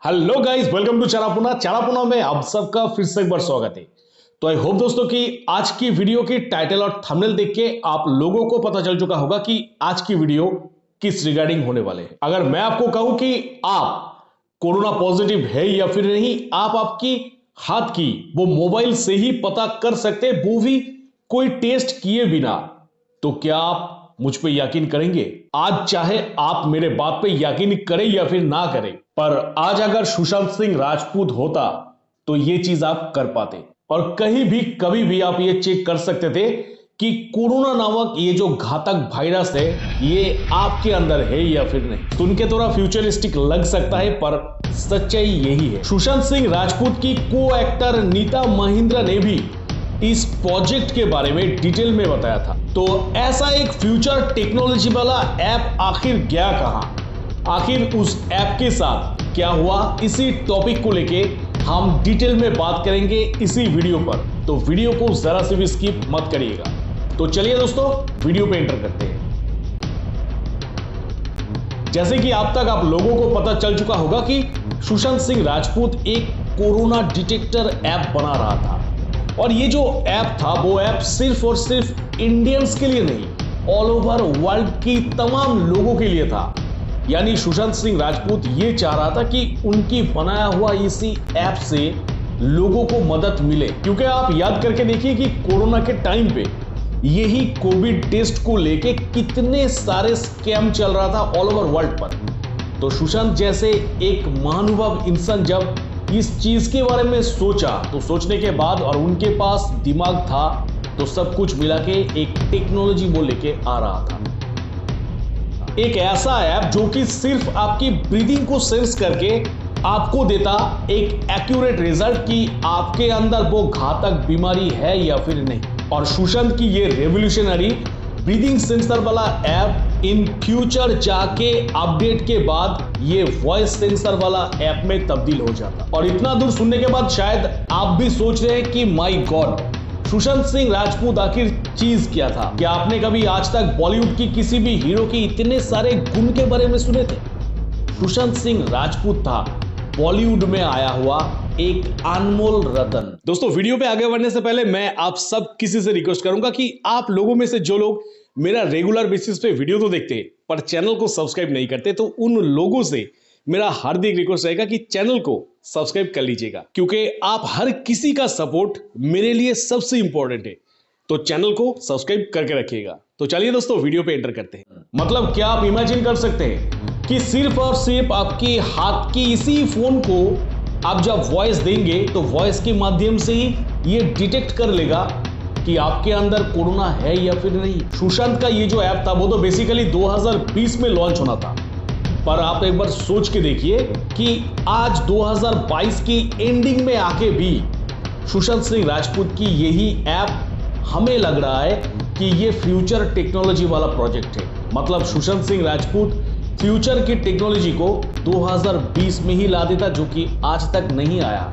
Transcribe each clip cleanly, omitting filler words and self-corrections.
Hello guys, welcome to चारापुना में आप सबका फिर से एक बार स्वागत है। तो आई होप दोस्तों कि आज की वीडियो की टाइटल और थंबनेल देख के आप लोगों को पता चल चुका होगा कि आज की वीडियो किस रिगार्डिंग होने वाले है। अगर मैं आपको कहूं कि आप कोरोना पॉजिटिव है या फिर नहीं, आप आपकी हाथ की वो मोबाइल से ही पता कर सकते हैं, वो भी कोई टेस्ट किए बिना, तो क्या आप मुझ पे यकीन करेंगे? आज चाहे आप मेरे बात पे यकीन करें या फिर ना करें, पर आज अगर सुशांत सिंह राजपूत होता तो ये चीज आप कर पाते और कहीं भी कभी भी आप ये चेक कर सकते थे कि कोरोना नामक ये जो घातक वायरस है ये आपके अंदर है या फिर नहीं। सुन के थोड़ा फ्यूचरिस्टिक लग सकता है, पर सच्चाई यही है। सुशांत सिंह राजपूत की को एक्टर नीता महिंद्रा ने भी इस प्रोजेक्ट के बारे में डिटेल में बताया था। तो ऐसा एक फ्यूचर टेक्नोलॉजी वाला ऐप आखिर गया कहां, आखिर उस ऐप के साथ क्या हुआ, इसी टॉपिक को लेके हम डिटेल में बात करेंगे इसी वीडियो पर। तो वीडियो को जरा से भी स्किप मत करिएगा। तो चलिए दोस्तों, वीडियो पे एंटर करते हैं। जैसे कि अब तक आप लोगों को पता चल चुका होगा कि सुशांत सिंह राजपूत एक कोरोना डिटेक्टर ऐप बना रहा था, और ये जो ऐप था वो ऐप सिर्फ और सिर्फ इंडियंस के लिए नहीं, ऑल ओवर वर्ल्ड की तमाम लोगों के लिए था। यानी सुशांत सिंह राजपूत ये चाह रहा था कि उनकी बनाया हुआ इसी ऐप से लोगों को मदद मिले, क्योंकि आप याद करके देखिए कि कोरोना के टाइम पे यही कोविड टेस्ट को लेके कितने सारे स्कैम चल रहा था ऑल ओवर वर्ल्ड पर। तो सुशांत जैसे एक महानुभाव इंसान जब इस चीज के बारे में सोचा, तो सोचने के बाद और उनके पास दिमाग था, तो सब कुछ मिला के एक टेक्नोलॉजी वो लेके आ रहा था। एक ऐसा ऐप जो कि सिर्फ आपकी ब्रीदिंग को सेंस करके आपको देता एक एक्यूरेट रिजल्ट कि आपके अंदर वो घातक बीमारी है या फिर नहीं। और सुशांत की ये रेवोल्यूशनरी ब्रीदिंग सेंसर वाला ऐप इन फ्यूचर जाके अपडेट के बाद ये वॉइस सेंसर वाला ऐप में तब्दील हो जाता। और इतना दूर सुनने के बाद शायद आप भी सोच रहे हैं कि माय गॉड, सुशांत सिंह राजपूत आखिर चीज क्या था? क्या आपने कभी आज तक बॉलीवुड की किसी भी हीरो की इतने सारे गुण के बारे में सुने थे? सुशांत सिंह राजपूत था बॉलीवुड में आया हुआ एक अनमोल रतन। दोस्तों, वीडियो पे आगे बढ़ने से पहले मैं आप सब किसी से रिक्वेस्ट करूंगा कि आप लोगों में से जो लोग मेरा रेगुलर बेसिस पे वीडियो तो देखते हैं पर चैनल को सब्सक्राइब नहीं करते, तो उन लोगों से मेरा हार्दिक रिक्वेस्ट रहेगा कि चैनल को सब्सक्राइब कर लीजिएगा, क्योंकि आप हर किसी का सपोर्ट मेरे लिए सबसे इंपॉर्टेंट है। तो चैनल को सब्सक्राइब करके रखिएगा। तो चलिए दोस्तों, वीडियो पे एंटर करते हैं। मतलब क्या आप इमेजिन कर सकते हैं कि सिर्फ और सिर्फ आपके हाथ की इसी फोन को आप जब वॉइस देंगे तो वॉइस के माध्यम से ही ये डिटेक्ट कर लेगा कि आपके अंदर कोरोना है या फिर नहीं। सुशांत का ये जो ऐप था वो तो बेसिकली 2020 में लॉन्च होना था, पर आप एक बार सोच के देखिए कि आज 2022 की एंडिंग में आके भी सुशांत सिंह राजपूत की यही ऐप हमें लग रहा है कि ये फ्यूचर टेक्नोलॉजी वाला प्रोजेक्ट है। मतलब सुशांत सिंह राजपूत फ्यूचर की टेक्नोलॉजी को 2020 में ही ला देता, जो कि आज तक नहीं आया।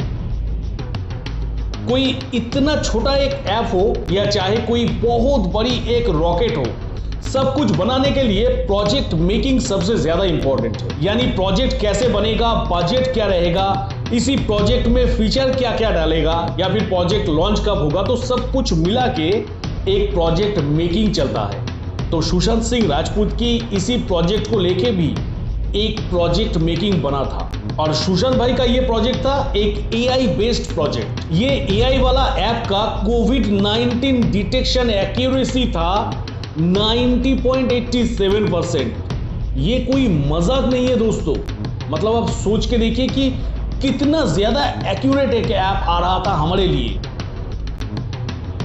कोई इतना छोटा एक ऐप हो या चाहे कोई बहुत बड़ी एक रॉकेट हो, सब कुछ बनाने के लिए प्रोजेक्ट मेकिंग सबसे ज्यादा इंपॉर्टेंट है। यानी प्रोजेक्ट कैसे बनेगा, बजट क्या रहेगा, इसी प्रोजेक्ट में फीचर क्या क्या डालेगा, या फिर प्रोजेक्ट लॉन्च कब होगा, तो सब कुछ मिला के एक प्रोजेक्ट मेकिंग चलता है। तो सुशांत सिंह राजपूत की इसी प्रोजेक्ट को लेके भी एक प्रोजेक्ट मेकिंग बना था, और सुशांत भाई का ये प्रोजेक्ट था एक एआई बेस्ड प्रोजेक्ट। ये एआई वाला ऐप का कोविड-19 डिटेक्शन एक्यूरेसी था 90.87%। ये कोई मजाक नहीं है दोस्तों। मतलब आप सोच के देखिए कि कितना ज्यादा एक्यूरेट एक ऐप आ रहा था हमारे लिए।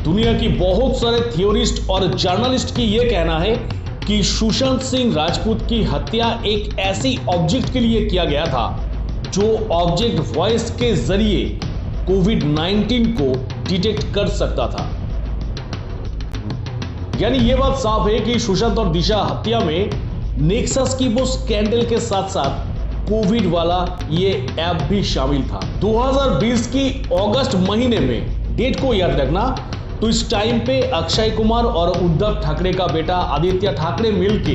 दुनिया की बहुत सारे थियोरिस्ट और जर्नलिस्ट की यह कहना है कि सुशांत सिंह राजपूत की हत्या एक ऐसी ऑब्जेक्ट के लिए किया गया था जो ऑब्जेक्ट वॉइस के जरिए कोविड-19 को डिटेक्ट कर सकता था। यानी यह बात साफ है कि सुशांत और दिशा हत्या में नेक्सस की वो स्कैंडल के साथ साथ कोविड वाला ये ऐप भी शामिल था। 2020 की अगस्त महीने में, डेट को याद रखना, तो इस टाइम पे अक्षय कुमार और उद्धव ठाकरे का बेटा आदित्य ठाकरे मिलके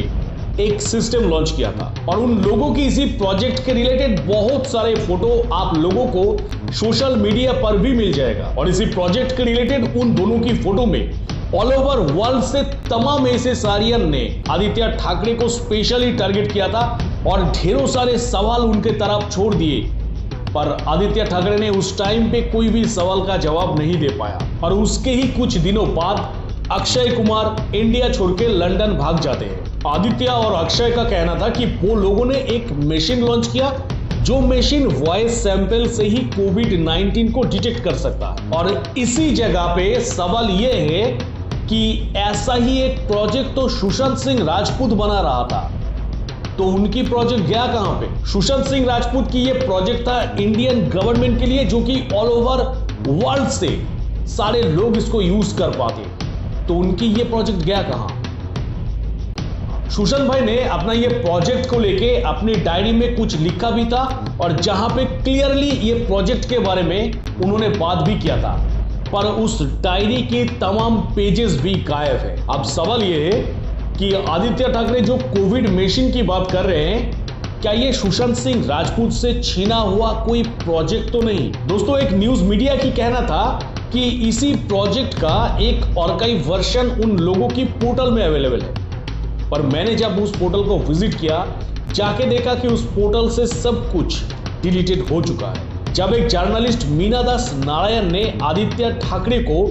एक सिस्टम लॉन्च किया था और उन लोगों की इसी प्रोजेक्ट के रिलेटेड बहुत सारे फोटो आप लोगों को सोशल मीडिया पर भी मिल जाएगा। और इसी प्रोजेक्ट के रिलेटेड उन दोनों की फोटो में ऑल ओवर वर्ल्ड से तमाम ऐसे सारियन ने आदित्य ठाकरे को स्पेशली टारगेट किया था और ढेरों सारे सवाल उनके तरफ छोड़ दिए, पर आदित्य ठाकरे ने उस टाइम पे कोई भी सवाल का जवाब नहीं दे पाया। और उसके ही कुछ दिनों बाद अक्षय कुमार इंडिया छोड़ के लंदन भाग जाते हैं। आदित्य और अक्षय का कहना था कि वो लोगों ने एक मशीन लॉन्च किया जो मशीन वॉइस सैंपल से ही कोविड-19 को डिटेक्ट कर सकता है। और इसी जगह पे सवाल यह है कि ऐसा ही एक प्रोजेक्ट तो सुशांत सिंह राजपूत बना रहा था, तो उनकी प्रोजेक्ट गया कहां पे? सुशांत सिंह राजपूत की ये प्रोजेक्ट था इंडियन गवर्नमेंट के लिए, जो कि ऑल ओवर वर्ल्ड से सारे लोग इसको यूज कर पाते, तो उनकी ये प्रोजेक्ट गया कहां? सुशांत भाई ने अपना ये प्रोजेक्ट को लेके अपनी डायरी में कुछ लिखा भी था और जहां पे क्लियरली ये प्रोजेक्ट के बारे में उन्होंने बात भी किया था, पर उस डायरी की तमाम पेजेस भी गायब है। अब सवाल ये है कि आदित्य ठाकरे जो कोविड मशीन की बात कर रहे हैं, क्या ये सुशांत सिंह राजपूत से छीना हुआ कोई प्रोजेक्ट तो नहीं? दोस्तों, एक न्यूज मीडिया की कहना था कि इसी प्रोजेक्ट का एक आर्काइव वर्जन उन लोगों की पोर्टल में अवेलेबल है, पर मैंने जब उस पोर्टल को विजिट किया, जाके देखा कि उस पोर्टल से सब कुछ डिलीटेड हो चुका है। जब एक जर्नलिस्ट मीना दास नारायण ने आदित्य ठाकरे को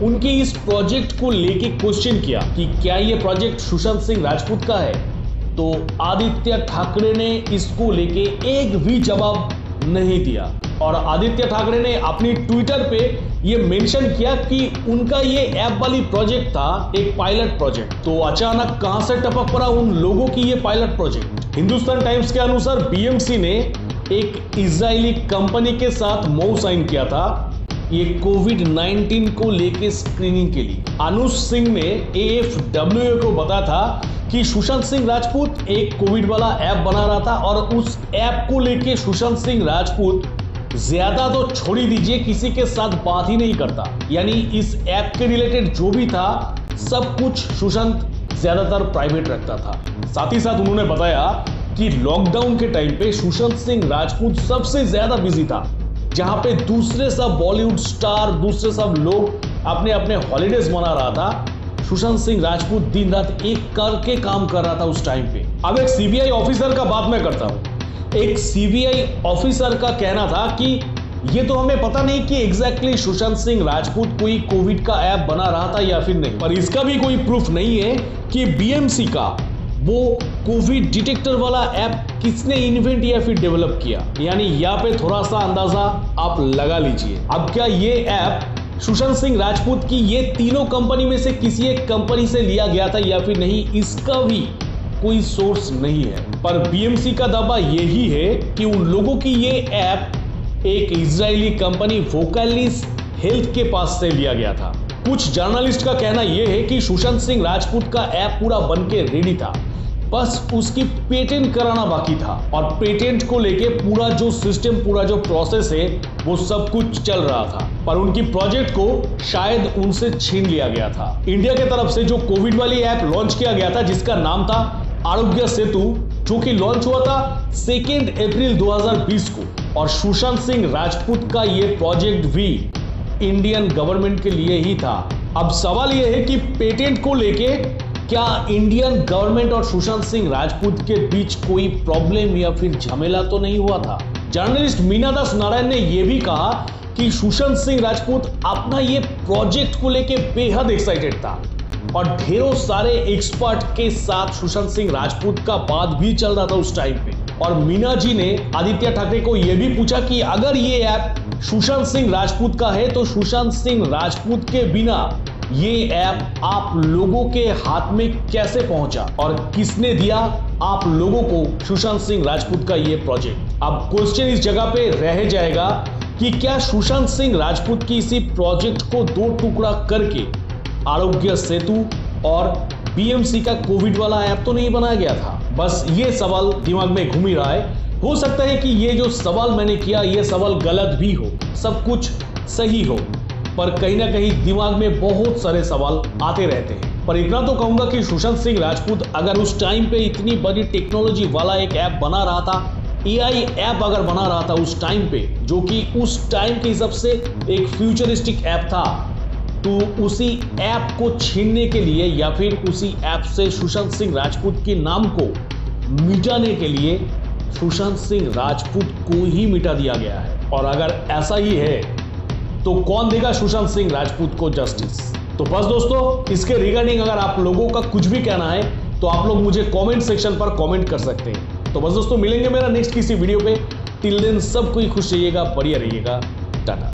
उनके इस प्रोजेक्ट को लेके क्वेश्चन किया कि क्या ये प्रोजेक्ट सुशांत सिंह राजपूत का है, तो आदित्य ठाकरे ने इसको लेके एक भी जवाब नहीं दिया। और आदित्य ठाकरे ने अपनी ट्विटर पे ये मेंशन किया कि उनका ये ऐप वाली प्रोजेक्ट था एक पायलट प्रोजेक्ट। तो अचानक कहां से टपक पड़ा उन लोगों की ये पायलट प्रोजेक्ट? हिंदुस्तान टाइम्स के अनुसार बीएमसी ने एक इजरायली कंपनी के साथ मौ साइन किया था ये कोविड-19 को लेके स्क्रीनिंग के लिए। अनुज सिंह ने AFWA को बताया था कि सुशांत सिंह राजपूत एक कोविड वाला ऐप बना रहा था और उस ऐप को लेके सुशांत सिंह राजपूत ज्यादा तो छोड़ ही दीजिए, किसी के साथ बात ही नहीं करता। यानी इस ऐप के रिलेटेड जो भी था सब कुछ सुशांत ज्यादातर प्राइवेट रखता था। साथ ही साथ उन्होंने बताया कि लॉकडाउन के टाइम पे सुशांत सिंह राजपूत सबसे ज्यादा बिजी था, जहां पे दूसरे सब बॉलीवुड स्टार, दूसरे सब लोग अपने अपने हॉलीडेज मना रहा था, सुशांत सिंह राजपूत दिन रात एक करके काम कर रहा था उस टाइम पे। अब एक सीबीआई ऑफिसर का बात मैं करता हूं। एक सीबीआई ऑफिसर का कहना था कि ये तो हमें पता नहीं कि एग्जैक्टली सुशांत सिंह राजपूत कोई कोविड का ऐप बना रहा था या फिर नहीं, पर इसका भी कोई प्रूफ नहीं है कि बीएमसी का वो कोविड डिटेक्टर वाला ऐप किसने इन्वेंट या फिर डेवलप किया। यानी यहाँ पे थोड़ा सा अंदाजा आप लगा लीजिए। अब क्या ये ऐप सुशांत सिंह राजपूत की ये तीनों कंपनी में से किसी एक कंपनी से लिया गया था या फिर नहीं, इसका भी कोई सोर्स नहीं है। पर बीएमसी का दावा यही है कि उन लोगों की ये ऐप एक इजरायली कंपनी वोकालिस हेल्थ के पास से लिया गया था। कुछ जर्नलिस्ट का कहना यह है कि सुशांत सिंह राजपूत का ऐप पूरा बनके रेडी था, बस उसकी पेटेंट कराना बाकी था और पेटेंट को लेके पूरा जो सिस्टम, पूरा जो प्रोसेस है वो सब कुछ चल रहा था, पर उनकी प्रोजेक्ट को शायद उनसे छीन लिया गया था। इंडिया के तरफ से जो कोविड वाली ऐप लॉन्च किया गया था जिसका नाम था आरोग्य सेतु, जो कि लॉन्च हुआ था 2 अप्रैल 2020 को, और सुशांत सिंह राजपूत का ये प्रोजेक्ट भी इंडियन गवर्नमेंट के लिए ही था। अब सवाल यह है कि पेटेंट को लेके क्या इंडियन गवर्नमेंट और सुशांत सिंह राजपूत के बीच कोई प्रॉब्लम या फिर झमेला तो नहीं हुआ था? जर्नलिस्ट मीना दास नारायण ने यह भी कहा कि सुशांत सिंह राजपूत अपना ये प्रोजेक्ट को लेके बेहद एक्साइटेड था और ढेरों सारे एक्सपर्ट के साथ सुशांत सिंह राजपूत का बात भी चल रहा था उस टाइम पे। और मीना जी ने आदित्य ठाकरे को यह भी पूछा कि अगर ये ऐप सुशांत सिंह राजपूत का है तो सुशांत सिंह राजपूत के बिना ये ऐप आप लोगों के हाथ में कैसे पहुंचा और किसने दिया आप लोगों को सुशांत सिंह राजपूत का ये प्रोजेक्ट? अब क्वेश्चन इस जगह पे रह जाएगा कि क्या सुशांत सिंह राजपूत की इसी प्रोजेक्ट को 2 टुकड़ा करके आरोग्य सेतु और बीएमसी का कोविड वाला ऐप तो नहीं बनाया गया था? बस ये सवाल दिमाग में घूम ही रहा है। हो सकता है कि ये जो सवाल मैंने किया ये सवाल गलत भी हो, सब कुछ सही हो, पर कहीं ना कहीं दिमाग में बहुत सारे सवाल आते रहते हैं। पर इतना तो कहूंगा कि सुशांत सिंह राजपूत अगर उस टाइम पे इतनी बड़ी टेक्नोलॉजी वाला एक ऐप बना रहा था, एआई ऐप अगर बना रहा था उस टाइम पे, जो कि उस टाइम के हिसाब से एक फ्यूचरिस्टिक ऐप था, तो उसी ऐप को छीनने के लिए या फिर उसी ऐप से सुशांत सिंह राजपूत के नाम को मिटाने के लिए सुशांत सिंह राजपूत को ही मिटा दिया गया है। और अगर ऐसा ही है तो कौन देगा सुशांत सिंह राजपूत को जस्टिस? तो बस दोस्तों, इसके रिगार्डिंग अगर आप लोगों का कुछ भी कहना है तो आप लोग मुझे कमेंट सेक्शन पर कमेंट कर सकते हैं। तो बस दोस्तों, मिलेंगे मेरा नेक्स्ट किसी वीडियो पे। टिल देन सब कोई खुश रहिएगा, बढ़िया रहिएगा, टाटा।